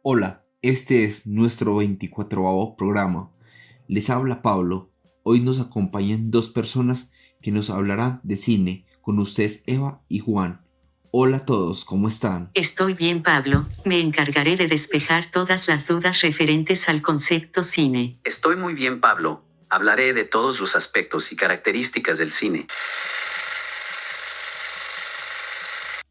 Hola, este es nuestro 24º programa. Les habla Pablo. Hoy nos acompañan dos personas que nos hablarán de cine, con ustedes Eva y Juan. Hola a todos, ¿cómo están? Estoy bien, Pablo. Me encargaré de despejar todas las dudas referentes al concepto cine. Estoy muy bien, Pablo. Hablaré de todos los aspectos y características del cine.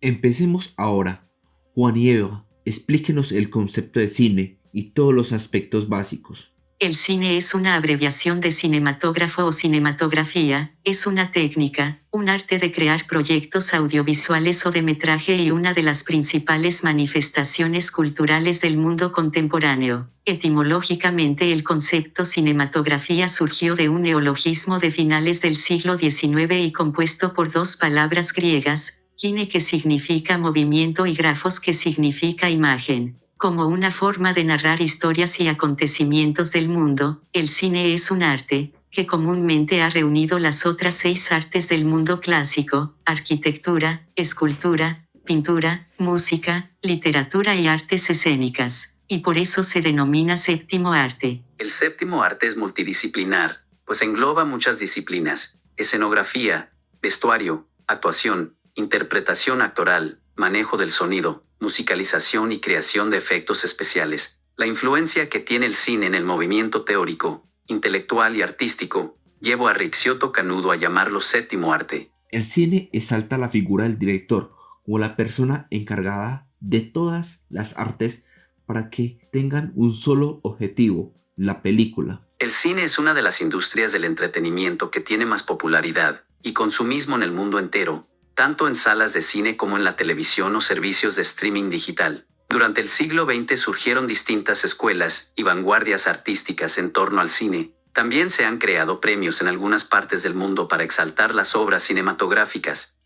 Empecemos ahora. Juan y Eva, explíquenos el concepto de cine y todos los aspectos básicos. El cine es una abreviación de cinematógrafo o cinematografía, es una técnica, un arte de crear proyectos audiovisuales o de metraje y una de las principales manifestaciones culturales del mundo contemporáneo. Etimológicamente, el concepto cinematografía surgió de un neologismo de finales del siglo XIX y compuesto por dos palabras griegas, kine, que significa movimiento, y grafos, que significa imagen. Como una forma de narrar historias y acontecimientos del mundo, el cine es un arte, que comúnmente ha reunido las otras 6 artes del mundo clásico: arquitectura, escultura, pintura, música, literatura y artes escénicas, y por eso se denomina séptimo arte. El séptimo arte es multidisciplinar, pues engloba muchas disciplinas: escenografía, vestuario, actuación, interpretación actoral, manejo del sonido, musicalización y creación de efectos especiales. La influencia que tiene el cine en el movimiento teórico, intelectual y artístico, llevó a Ricciotto Canudo a llamarlo séptimo arte. El cine exalta la figura del director como la persona encargada de todas las artes para que tengan un solo objetivo: la película. El cine es una de las industrias del entretenimiento que tiene más popularidad y consumismo en el mundo entero, tanto en salas de cine como en la televisión o servicios de streaming digital. Durante el siglo XX surgieron distintas escuelas y vanguardias artísticas en torno al cine. También se han creado premios en algunas partes del mundo para exaltar las obras cinematográficas.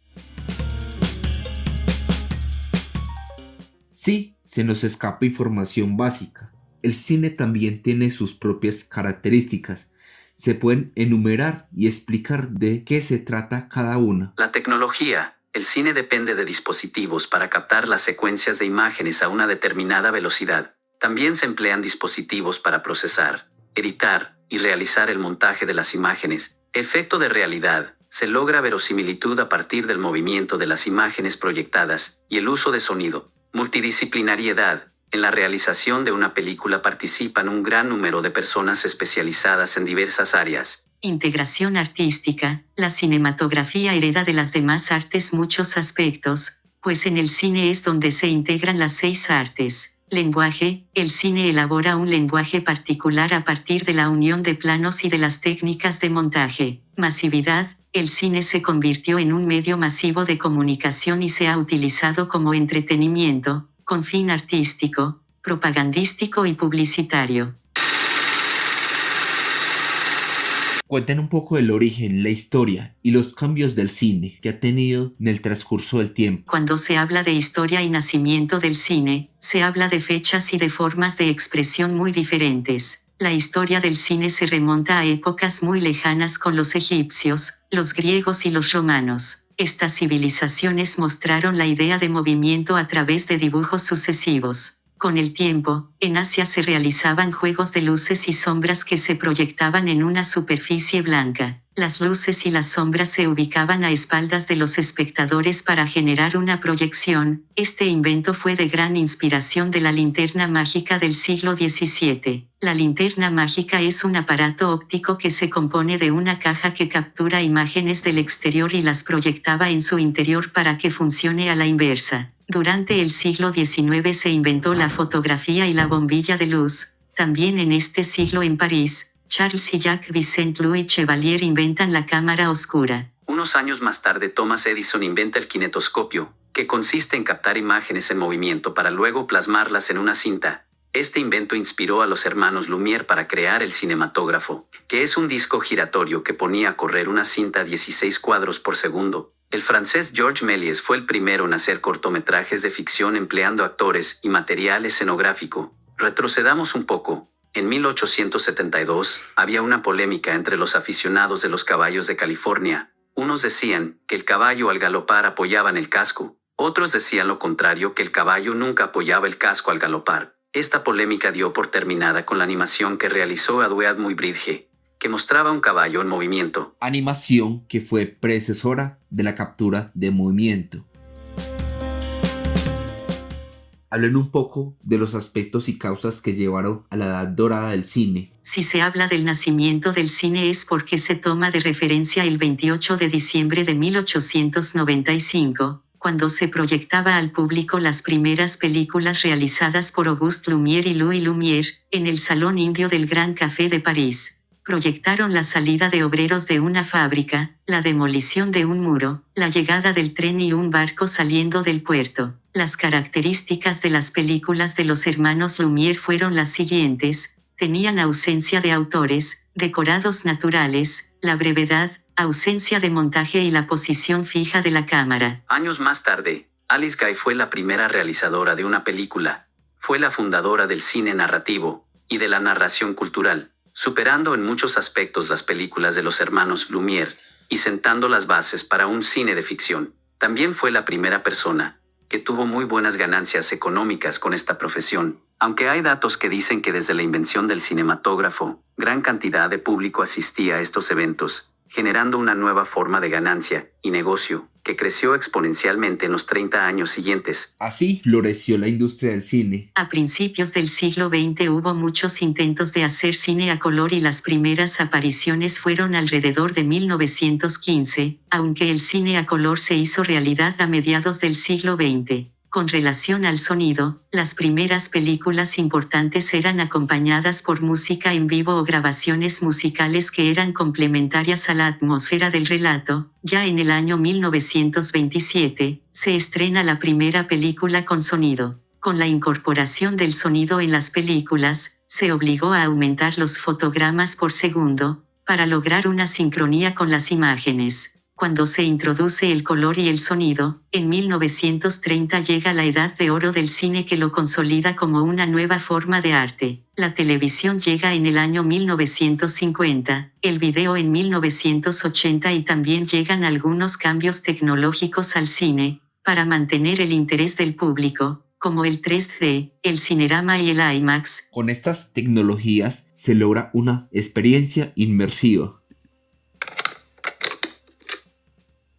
Sí, se nos escapa información básica. El cine también tiene sus propias características. Se pueden enumerar y explicar de qué se trata cada una. La tecnología. El cine depende de dispositivos para captar las secuencias de imágenes a una determinada velocidad. También se emplean dispositivos para procesar, editar y realizar el montaje de las imágenes. Efecto de realidad. Se logra verosimilitud a partir del movimiento de las imágenes proyectadas y el uso de sonido. Multidisciplinariedad. En la realización de una película participan un gran número de personas especializadas en diversas áreas. Integración artística. La cinematografía hereda de las demás artes muchos aspectos, pues en el cine es donde se integran las 6 artes. Lenguaje. El cine elabora un lenguaje particular a partir de la unión de planos y de las técnicas de montaje. Masividad. El cine se convirtió en un medio masivo de comunicación y se ha utilizado como entretenimiento, con fin artístico, propagandístico y publicitario. Cuenten un poco del origen, la historia y los cambios del cine que ha tenido en el transcurso del tiempo. Cuando se habla de historia y nacimiento del cine, se habla de fechas y de formas de expresión muy diferentes. La historia del cine se remonta a épocas muy lejanas con los egipcios, los griegos y los romanos. Estas civilizaciones mostraron la idea de movimiento a través de dibujos sucesivos. Con el tiempo, en Asia se realizaban juegos de luces y sombras que se proyectaban en una superficie blanca. Las luces y las sombras se ubicaban a espaldas de los espectadores para generar una proyección. Este invento fue de gran inspiración de la linterna mágica del siglo XVII. La linterna mágica es un aparato óptico que se compone de una caja que captura imágenes del exterior y las proyectaba en su interior para que funcione a la inversa. Durante el siglo XIX se inventó la fotografía y la bombilla de luz. También en este siglo, en París, Charles y Jacques Vincent Louis Chevalier inventan la cámara oscura. Unos años más tarde, Thomas Edison inventa el kinetoscopio, que consiste en captar imágenes en movimiento para luego plasmarlas en una cinta. Este invento inspiró a los hermanos Lumière para crear el cinematógrafo, que es un disco giratorio que ponía a correr una cinta a 16 cuadros por segundo. El francés Georges Méliès fue el primero en hacer cortometrajes de ficción empleando actores y material escenográfico. Retrocedamos un poco. En 1872, había una polémica entre los aficionados de los caballos de California. Unos decían que el caballo al galopar apoyaba en el casco. Otros decían lo contrario, que el caballo nunca apoyaba el casco al galopar. Esta polémica dio por terminada con la animación que realizó Edward Muybridge, que mostraba un caballo en movimiento. Animación que fue predecesora de la captura de movimiento. Hablen un poco de los aspectos y causas que llevaron a la edad dorada del cine. Si se habla del nacimiento del cine es porque se toma de referencia el 28 de diciembre de 1895, cuando se proyectaba al público las primeras películas realizadas por Auguste Lumière y Louis Lumière, en el Salón Indio del Gran Café de París. Proyectaron la salida de obreros de una fábrica, la demolición de un muro, la llegada del tren y un barco saliendo del puerto. Las características de las películas de los hermanos Lumière fueron las siguientes: tenían ausencia de autores, decorados naturales, la brevedad, ausencia de montaje y la posición fija de la cámara. Años más tarde, Alice Guy fue la primera realizadora de una película. Fue la fundadora del cine narrativo y de la narración cultural, superando en muchos aspectos las películas de los hermanos Lumière y sentando las bases para un cine de ficción. También fue la primera persona que tuvo muy buenas ganancias económicas con esta profesión, aunque hay datos que dicen que desde la invención del cinematógrafo, gran cantidad de público asistía a estos eventos, generando una nueva forma de ganancia y negocio que creció exponencialmente en los 30 años siguientes. Así floreció la industria del cine. A principios del siglo XX hubo muchos intentos de hacer cine a color y las primeras apariciones fueron alrededor de 1915, aunque el cine a color se hizo realidad a mediados del siglo XX. Con relación al sonido, las primeras películas importantes eran acompañadas por música en vivo o grabaciones musicales que eran complementarias a la atmósfera del relato. Ya en el año 1927, se estrena la primera película con sonido. Con la incorporación del sonido en las películas, se obligó a aumentar los fotogramas por segundo, para lograr una sincronía con las imágenes. Cuando se introduce el color y el sonido, en 1930 llega la edad de oro del cine que lo consolida como una nueva forma de arte. La televisión llega en el año 1950, el video en 1980 y también llegan algunos cambios tecnológicos al cine, para mantener el interés del público, como el 3D, el Cinerama y el IMAX. Con estas tecnologías se logra una experiencia inmersiva.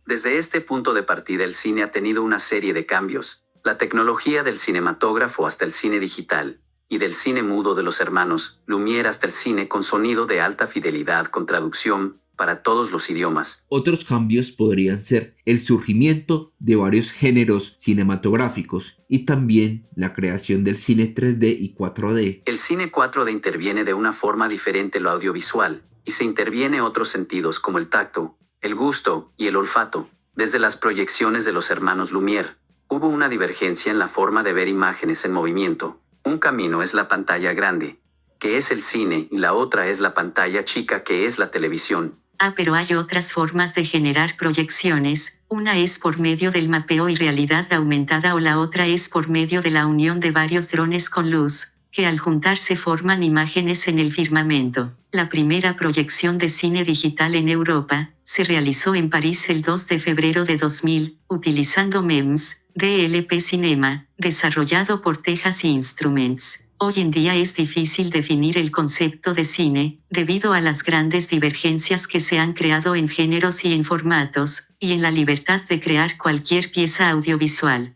Desde este punto de partida el cine ha tenido una serie de cambios. La tecnología del cinematógrafo hasta el cine digital, y del cine mudo de los hermanos Lumière hasta el cine con sonido de alta fidelidad con traducción para todos los idiomas. Otros cambios podrían ser el surgimiento de varios géneros cinematográficos y también la creación del cine 3D y 4D. El cine 4D interviene de una forma diferente lo audiovisual, y se interviene otros sentidos como el tacto, el gusto y el olfato. Desde las proyecciones de los hermanos Lumière, hubo una divergencia en la forma de ver imágenes en movimiento. Un camino es la pantalla grande, que es el cine, y la otra es la pantalla chica, que es la televisión. Pero hay otras formas de generar proyecciones. Una es por medio del mapeo y realidad aumentada o la otra es por medio de la unión de varios drones con luz, que al juntarse forman imágenes en el firmamento. La primera proyección de cine digital en Europa se realizó en París el 2 de febrero de 2000, utilizando MEMS, DLP Cinema, desarrollado por Texas Instruments. Hoy en día es difícil definir el concepto de cine, debido a las grandes divergencias que se han creado en géneros y en formatos, y en la libertad de crear cualquier pieza audiovisual.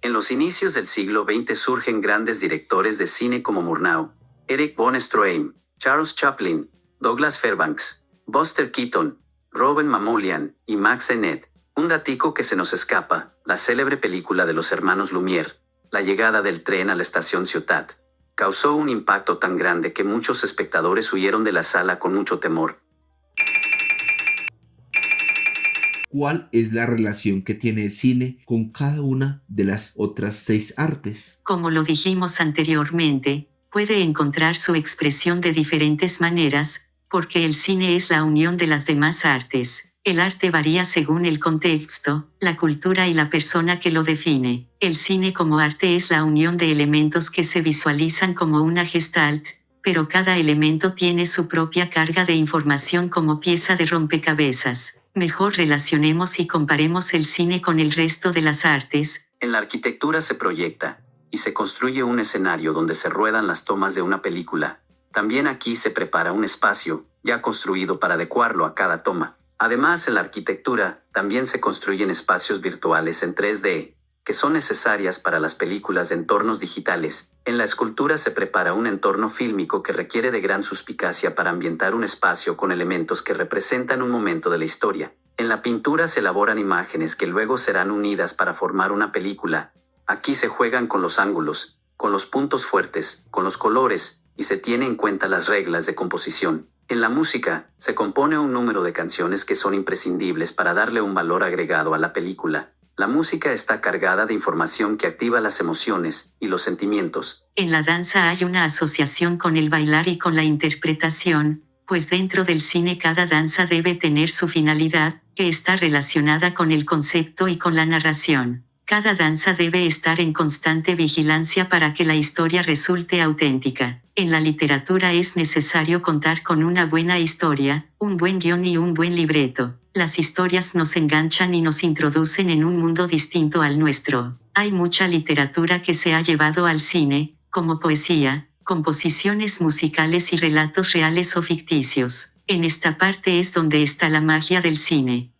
En los inicios del siglo XX surgen grandes directores de cine como Murnau, Erich von Stroheim, Charles Chaplin, Douglas Fairbanks, Buster Keaton, Robert Mamoulian y Max Sennett. Un datico que se nos escapa: la célebre película de los hermanos Lumière, La llegada del tren a la estación Ciutat, causó un impacto tan grande que muchos espectadores huyeron de la sala con mucho temor. ¿Cuál es la relación que tiene el cine con cada una de las otras 6 artes? Como lo dijimos anteriormente, puede encontrar su expresión de diferentes maneras, porque el cine es la unión de las demás artes. El arte varía según el contexto, la cultura y la persona que lo define. El cine como arte es la unión de elementos que se visualizan como una gestalt, pero cada elemento tiene su propia carga de información como pieza de rompecabezas. Mejor relacionemos y comparemos el cine con el resto de las artes. En la arquitectura se proyecta y se construye un escenario donde se ruedan las tomas de una película. También aquí se prepara un espacio ya construido para adecuarlo a cada toma. Además, en la arquitectura también se construyen espacios virtuales en 3D, que son necesarias para las películas de entornos digitales. En la escultura se prepara un entorno fílmico que requiere de gran suspicacia para ambientar un espacio con elementos que representan un momento de la historia. En la pintura se elaboran imágenes que luego serán unidas para formar una película. Aquí se juegan con los ángulos, con los puntos fuertes, con los colores, y se tiene en cuenta las reglas de composición. En la música, se compone un número de canciones que son imprescindibles para darle un valor agregado a la película. La música está cargada de información que activa las emociones y los sentimientos. En la danza hay una asociación con el bailar y con la interpretación, pues dentro del cine cada danza debe tener su finalidad, que está relacionada con el concepto y con la narración. Cada danza debe estar en constante vigilancia para que la historia resulte auténtica. En la literatura es necesario contar con una buena historia, un buen guión y un buen libreto. Las historias nos enganchan y nos introducen en un mundo distinto al nuestro. Hay mucha literatura que se ha llevado al cine, como poesía, composiciones musicales y relatos reales o ficticios. En esta parte es donde está la magia del cine.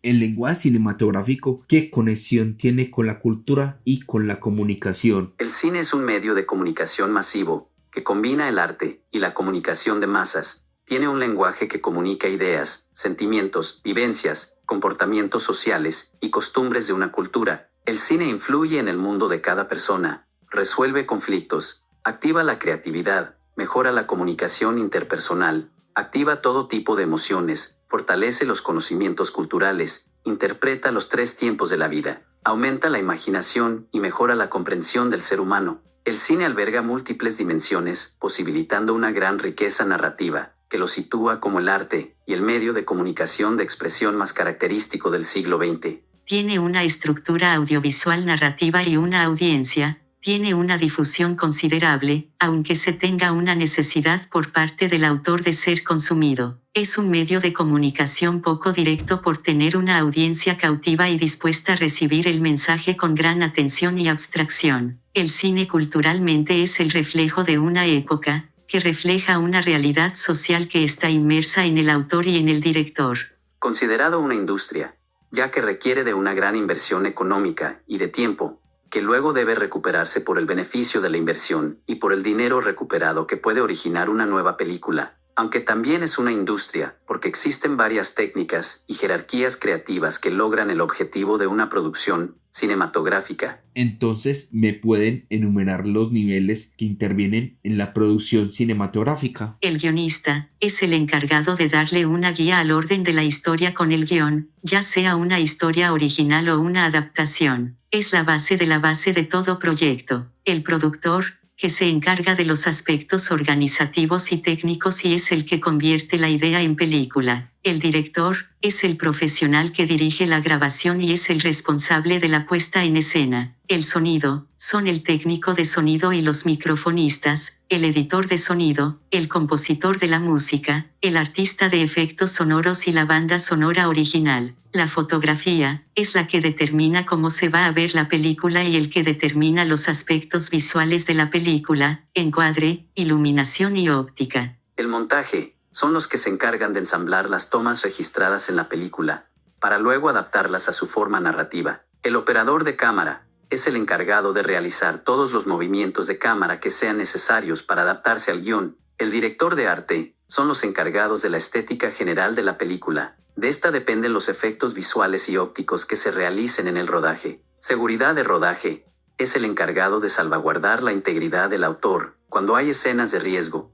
El lenguaje cinematográfico, ¿qué conexión tiene con la cultura y con la comunicación? El cine es un medio de comunicación masivo, que combina el arte y la comunicación de masas. Tiene un lenguaje que comunica ideas, sentimientos, vivencias, comportamientos sociales y costumbres de una cultura. El cine influye en el mundo de cada persona, resuelve conflictos, activa la creatividad, mejora la comunicación interpersonal, activa todo tipo de emociones, fortalece los conocimientos culturales, interpreta los 3 tiempos de la vida, aumenta la imaginación y mejora la comprensión del ser humano. El cine alberga múltiples dimensiones, posibilitando una gran riqueza narrativa, que lo sitúa como el arte y el medio de comunicación de expresión más característico del siglo XX. Tiene una estructura audiovisual narrativa y una audiencia. Tiene una difusión considerable, aunque se tenga una necesidad por parte del autor de ser consumido. Es un medio de comunicación poco directo por tener una audiencia cautiva y dispuesta a recibir el mensaje con gran atención y abstracción. El cine culturalmente es el reflejo de una época, que refleja una realidad social que está inmersa en el autor y en el director. Considerado una industria, ya que requiere de una gran inversión económica y de tiempo, que luego debe recuperarse por el beneficio de la inversión y por el dinero recuperado que puede originar una nueva película, aunque también es una industria, porque existen varias técnicas y jerarquías creativas que logran el objetivo de una producción cinematográfica. Entonces, ¿me pueden enumerar los niveles que intervienen en la producción cinematográfica? El guionista es el encargado de darle una guía al orden de la historia con el guión, ya sea una historia original o una adaptación. Es la base de todo proyecto. El productor, que se encarga de los aspectos organizativos y técnicos y es el que convierte la idea en película. El director es el profesional que dirige la grabación y es el responsable de la puesta en escena. El sonido son el técnico de sonido y los microfonistas, el editor de sonido, el compositor de la música, el artista de efectos sonoros y la banda sonora original. La fotografía es la que determina cómo se va a ver la película y el que determina los aspectos visuales de la película, encuadre, iluminación y óptica. El montaje son los que se encargan de ensamblar las tomas registradas en la película, para luego adaptarlas a su forma narrativa. El operador de cámara es el encargado de realizar todos los movimientos de cámara que sean necesarios para adaptarse al guión. El director de arte son los encargados de la estética general de la película. De esta dependen los efectos visuales y ópticos que se realicen en el rodaje. Seguridad de rodaje es el encargado de salvaguardar la integridad del autor cuando hay escenas de riesgo.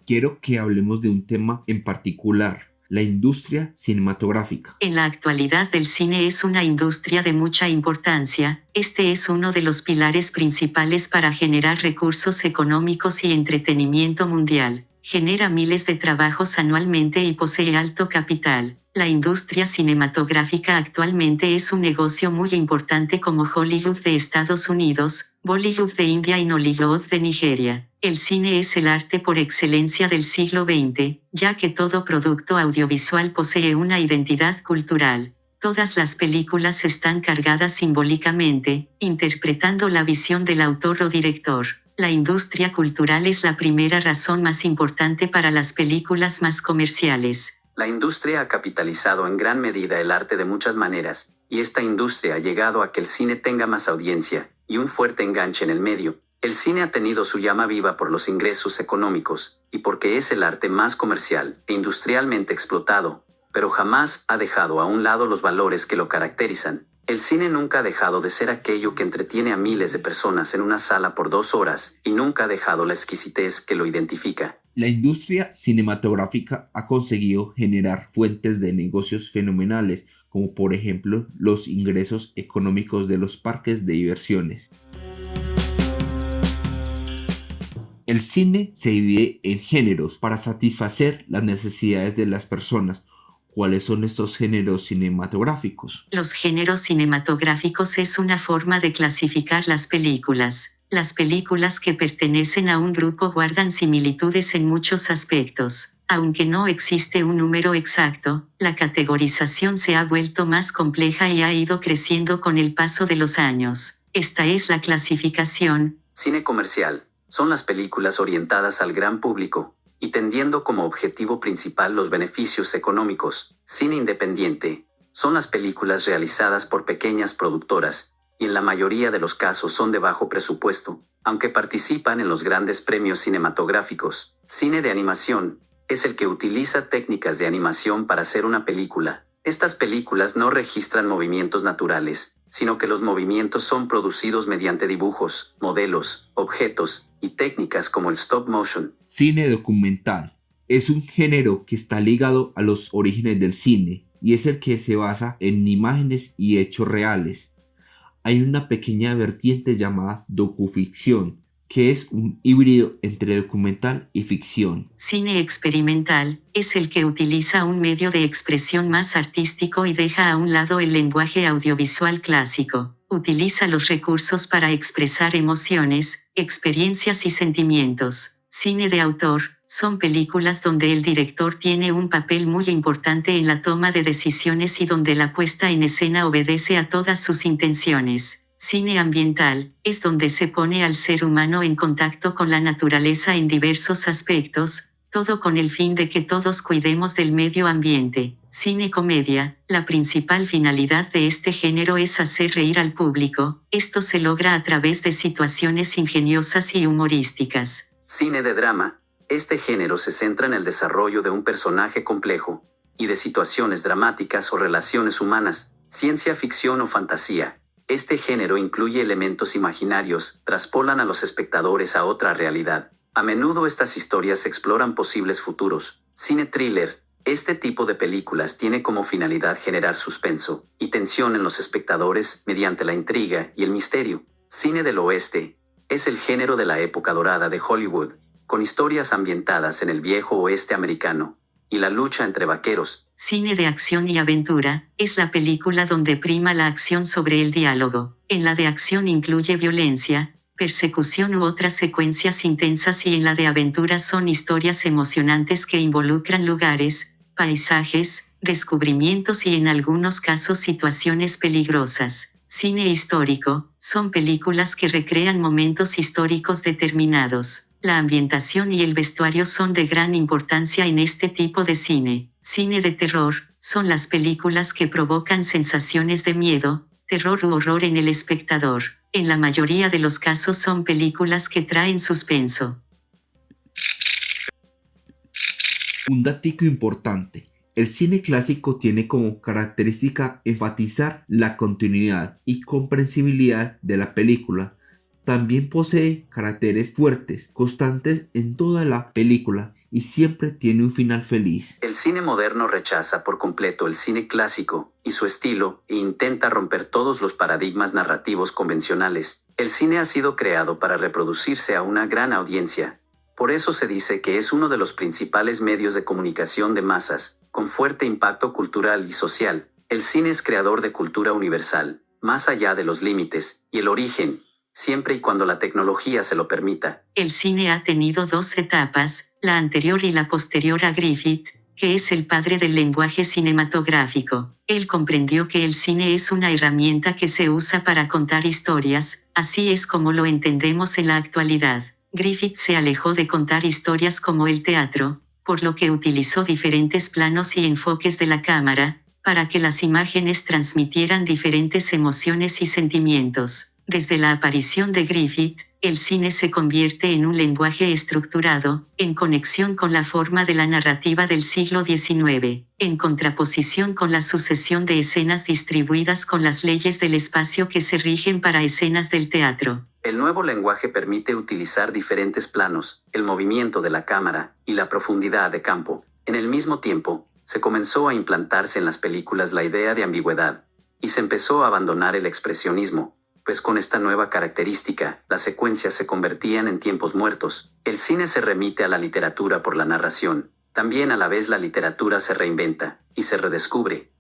Quiero que hablemos de un tema en particular: la industria cinematográfica. En la actualidad el cine es una industria de mucha importancia. Este es uno de los pilares principales para generar recursos económicos y entretenimiento mundial. Genera miles de trabajos anualmente y posee alto capital. La industria cinematográfica actualmente es un negocio muy importante como Hollywood de Estados Unidos, Bollywood de India y Nollywood de Nigeria. El cine es el arte por excelencia del siglo XX, ya que todo producto audiovisual posee una identidad cultural. Todas las películas están cargadas simbólicamente, interpretando la visión del autor o director. La industria cultural es la primera razón más importante para las películas más comerciales. La industria ha capitalizado en gran medida el arte de muchas maneras, y esta industria ha llegado a que el cine tenga más audiencia y un fuerte enganche en el medio. El cine ha tenido su llama viva por los ingresos económicos, y porque es el arte más comercial e industrialmente explotado, pero jamás ha dejado a un lado los valores que lo caracterizan. El cine nunca ha dejado de ser aquello que entretiene a miles de personas en una sala por 2 horas, y nunca ha dejado la exquisitez que lo identifica. La industria cinematográfica ha conseguido generar fuentes de negocios fenomenales, como por ejemplo los ingresos económicos de los parques de diversiones. El cine se divide en géneros para satisfacer las necesidades de las personas. ¿Cuáles son estos géneros cinematográficos? Los géneros cinematográficos es una forma de clasificar las películas. Las películas que pertenecen a un grupo guardan similitudes en muchos aspectos. Aunque no existe un número exacto, la categorización se ha vuelto más compleja y ha ido creciendo con el paso de los años. Esta es la clasificación. Cine comercial. Son las películas orientadas al gran público y tendiendo como objetivo principal los beneficios económicos. Cine independiente. Son las películas realizadas por pequeñas productoras, y en la mayoría de los casos son de bajo presupuesto, aunque participan en los grandes premios cinematográficos. Cine de animación. Es el que utiliza técnicas de animación para hacer una película. Estas películas no registran movimientos naturales, sino que los movimientos son producidos mediante dibujos, modelos, objetos y técnicas como el stop motion. Cine documental. Es un género que está ligado a los orígenes del cine y es el que se basa en imágenes y hechos reales. Hay una pequeña vertiente llamada docuficción, que es un híbrido entre documental y ficción. Cine experimental es el que utiliza un medio de expresión más artístico y deja a un lado el lenguaje audiovisual clásico. Utiliza los recursos para expresar emociones, experiencias y sentimientos. Cine de autor son películas donde el director tiene un papel muy importante en la toma de decisiones y donde la puesta en escena obedece a todas sus intenciones. Cine ambiental es donde se pone al ser humano en contacto con la naturaleza en diversos aspectos, todo con el fin de que todos cuidemos del medio ambiente. Cine comedia, la principal finalidad de este género es hacer reír al público. Esto se logra a través de situaciones ingeniosas y humorísticas. Cine de drama. Este género se centra en el desarrollo de un personaje complejo y de situaciones dramáticas o relaciones humanas, ciencia ficción o fantasía. Este género incluye elementos imaginarios, traspolan a los espectadores a otra realidad. A menudo estas historias exploran posibles futuros. Cine thriller. Este tipo de películas tiene como finalidad generar suspenso y tensión en los espectadores mediante la intriga y el misterio. Cine del oeste. Es el género de la época dorada de Hollywood, con historias ambientadas en el viejo oeste americano y la lucha entre vaqueros. Cine de acción y aventura es la película donde prima la acción sobre el diálogo. En la de acción incluye violencia, persecución u otras secuencias intensas, y en la de aventura son historias emocionantes que involucran lugares, paisajes, descubrimientos y en algunos casos situaciones peligrosas. Cine histórico son películas que recrean momentos históricos determinados. La ambientación y el vestuario son de gran importancia en este tipo de cine. Cine de terror son las películas que provocan sensaciones de miedo, terror u horror en el espectador. En la mayoría de los casos son películas que traen suspenso. Un datico importante. El cine clásico tiene como característica enfatizar la continuidad y comprensibilidad de la película. También posee caracteres fuertes, constantes en toda la película y siempre tiene un final feliz. El cine moderno rechaza por completo el cine clásico y su estilo e intenta romper todos los paradigmas narrativos convencionales. El cine ha sido creado para reproducirse a una gran audiencia. Por eso se dice que es uno de los principales medios de comunicación de masas, con fuerte impacto cultural y social. El cine es creador de cultura universal, más allá de los límites y el origen siempre y cuando la tecnología se lo permita. El cine ha tenido dos etapas, la anterior y la posterior a Griffith, que es el padre del lenguaje cinematográfico. Él comprendió que el cine es una herramienta que se usa para contar historias, así es como lo entendemos en la actualidad. Griffith se alejó de contar historias como el teatro, por lo que utilizó diferentes planos y enfoques de la cámara, para que las imágenes transmitieran diferentes emociones y sentimientos. Desde la aparición de Griffith, el cine se convierte en un lenguaje estructurado, en conexión con la forma de la narrativa del siglo XIX, en contraposición con la sucesión de escenas distribuidas con las leyes del espacio que se rigen para escenas del teatro. El nuevo lenguaje permite utilizar diferentes planos, el movimiento de la cámara y la profundidad de campo. En el mismo tiempo, se comenzó a implantarse en las películas la idea de ambigüedad, y se empezó a abandonar el expresionismo, pues con esta nueva característica, las secuencias se convertían en tiempos muertos. El cine se remite a la literatura por la narración. También a la vez la literatura se reinventa y se redescubre.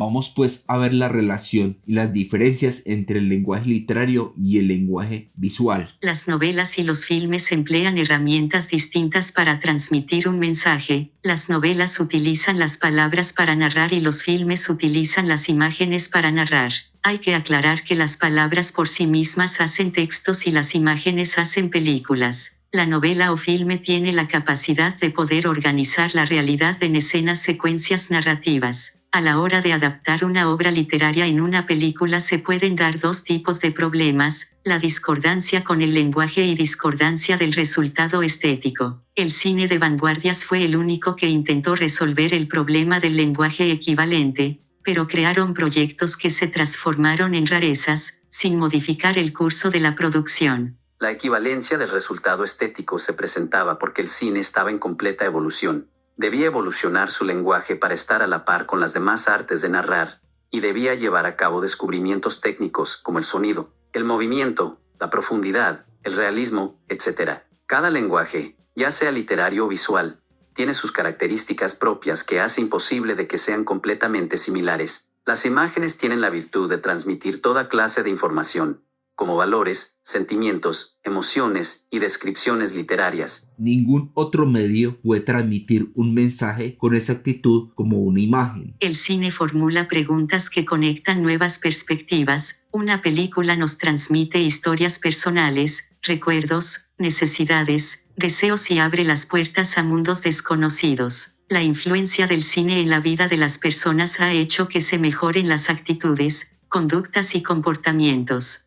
Vamos pues a ver la relación y las diferencias entre el lenguaje literario y el lenguaje visual. Las novelas y los filmes emplean herramientas distintas para transmitir un mensaje. Las novelas utilizan las palabras para narrar y los filmes utilizan las imágenes para narrar. Hay que aclarar que las palabras por sí mismas hacen textos y las imágenes hacen películas. La novela o filme tiene la capacidad de poder organizar la realidad en escenas secuencias narrativas. A la hora de adaptar una obra literaria en una película se pueden dar dos tipos de problemas, la discordancia con el lenguaje y discordancia del resultado estético. El cine de vanguardias fue el único que intentó resolver el problema del lenguaje equivalente, pero crearon proyectos que se transformaron en rarezas, sin modificar el curso de la producción. La equivalencia del resultado estético se presentaba porque el cine estaba en completa evolución. Debía evolucionar su lenguaje para estar a la par con las demás artes de narrar, y debía llevar a cabo descubrimientos técnicos como el sonido, el movimiento, la profundidad, el realismo, etc. Cada lenguaje, ya sea literario o visual, tiene sus características propias que hace imposible de que sean completamente similares. Las imágenes tienen la virtud de transmitir toda clase de información, como valores, sentimientos, emociones y descripciones literarias. Ningún otro medio puede transmitir un mensaje con exactitud como una imagen. El cine formula preguntas que conectan nuevas perspectivas. Una película nos transmite historias personales, recuerdos, necesidades, deseos y abre las puertas a mundos desconocidos. La influencia del cine en la vida de las personas ha hecho que se mejoren las actitudes, conductas y comportamientos.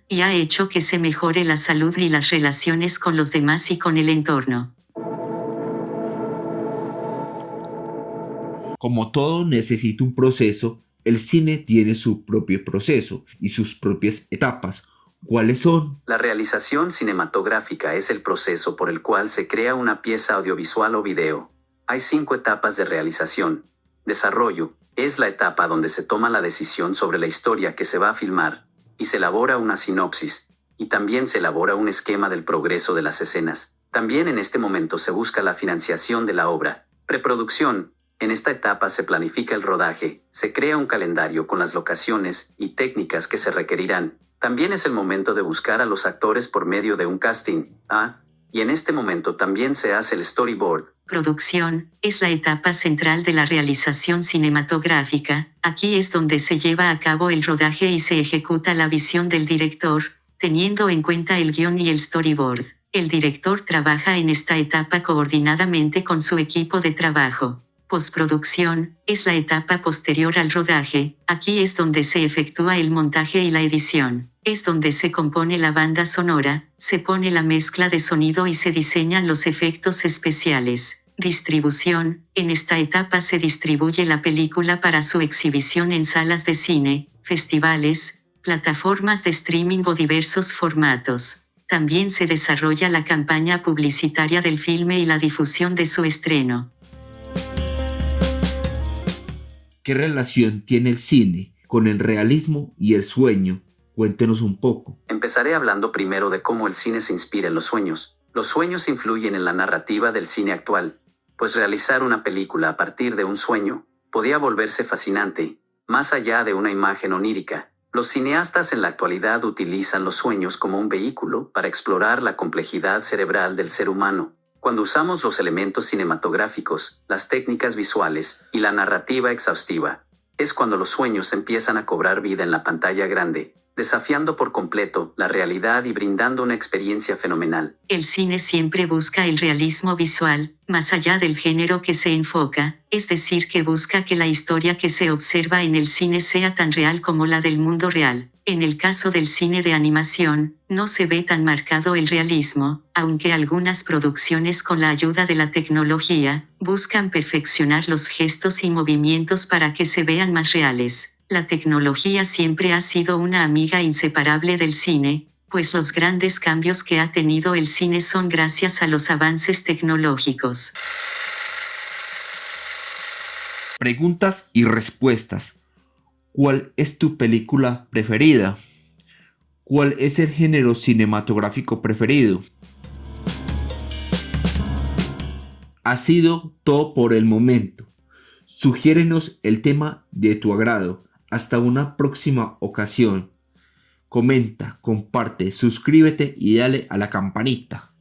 Y ha hecho que se mejore la salud y las relaciones con los demás y con el entorno. Como todo necesita un proceso, el cine tiene su propio proceso y sus propias etapas. ¿Cuáles son? La realización cinematográfica es el proceso por el cual se crea una pieza audiovisual o video. Hay 5 etapas de realización. Desarrollo es la etapa donde se toma la decisión sobre la historia que se va a filmar, y se elabora una sinopsis, y también se elabora un esquema del progreso de las escenas. También en este momento se busca la financiación de la obra. Preproducción. En esta etapa se planifica el rodaje, se crea un calendario con las locaciones y técnicas que se requerirán. También es el momento de buscar a los actores por medio de un casting. Y en este momento también se hace el storyboard. Producción es la etapa central de la realización cinematográfica. Aquí es donde se lleva a cabo el rodaje y se ejecuta la visión del director, teniendo en cuenta el guión y el storyboard. El director trabaja en esta etapa coordinadamente con su equipo de trabajo. Postproducción es la etapa posterior al rodaje. Aquí es donde se efectúa el montaje y la edición. Es donde se compone la banda sonora, se pone la mezcla de sonido y se diseñan los efectos especiales. Distribución. En esta etapa se distribuye la película para su exhibición en salas de cine, festivales, plataformas de streaming o diversos formatos. También se desarrolla la campaña publicitaria del filme y la difusión de su estreno. ¿Qué relación tiene el cine con el realismo y el sueño? Cuéntenos un poco. Empezaré hablando primero de cómo el cine se inspira en los sueños. Los sueños influyen en la narrativa del cine actual, pues realizar una película a partir de un sueño podía volverse fascinante, Más allá de una imagen onírica, los cineastas en la actualidad utilizan los sueños como un vehículo para explorar la complejidad cerebral del ser humano. Cuando usamos los elementos cinematográficos, las técnicas visuales y la narrativa exhaustiva, es cuando los sueños empiezan a cobrar vida en la pantalla grande, desafiando por completo la realidad y brindando una experiencia fenomenal. El cine siempre busca el realismo visual, más allá del género que se enfoca, es decir, que busca que la historia que se observa en el cine sea tan real como la del mundo real. En el caso del cine de animación, no se ve tan marcado el realismo, aunque algunas producciones con la ayuda de la tecnología, buscan perfeccionar los gestos y movimientos para que se vean más reales. La tecnología siempre ha sido una amiga inseparable del cine, pues los grandes cambios que ha tenido el cine son gracias a los avances tecnológicos. Preguntas y respuestas. ¿Cuál es tu película preferida? ¿Cuál es el género cinematográfico preferido? Ha sido todo por el momento. Sugiérenos el tema de tu agrado. Hasta una próxima ocasión. Comenta, comparte, suscríbete y dale a la campanita.